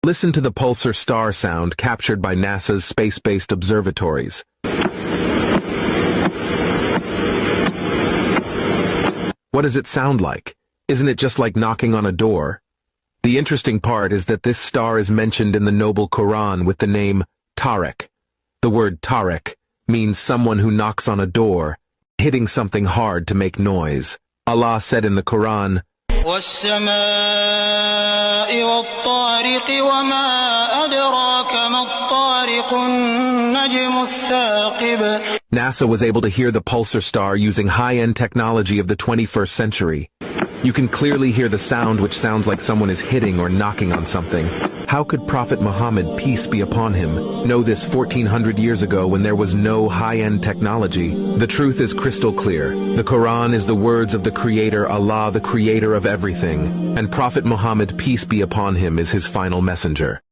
Listen to the pulsar star sound captured by NASA's space-based observatories. What does it sound like? Isn't it just like knocking on a door? The interesting part is that this star is mentioned in the noble Quran with the name Tariq. The word Tariq means someone who knocks on a door, hitting something hard to make noise. Allah said in the Quran, وَالسَّمَاءِ وَالطَّارِقِ وَمَا أَدْرَاكَ مَا الطَّارِقُ النَّجْمُ الثَّاقِبُ. NASA was able to hear the pulsar star using high-end technology of the 21st century. You can clearly hear the sound, which sounds like someone is hitting or knocking on something. How could Prophet Muhammad, peace be upon him, know this 1400 years ago when there was no high-end technology? The truth is crystal clear. The Quran is the words of the Creator, Allah, the Creator of everything, and Prophet Muhammad, peace be upon him, is his final messenger.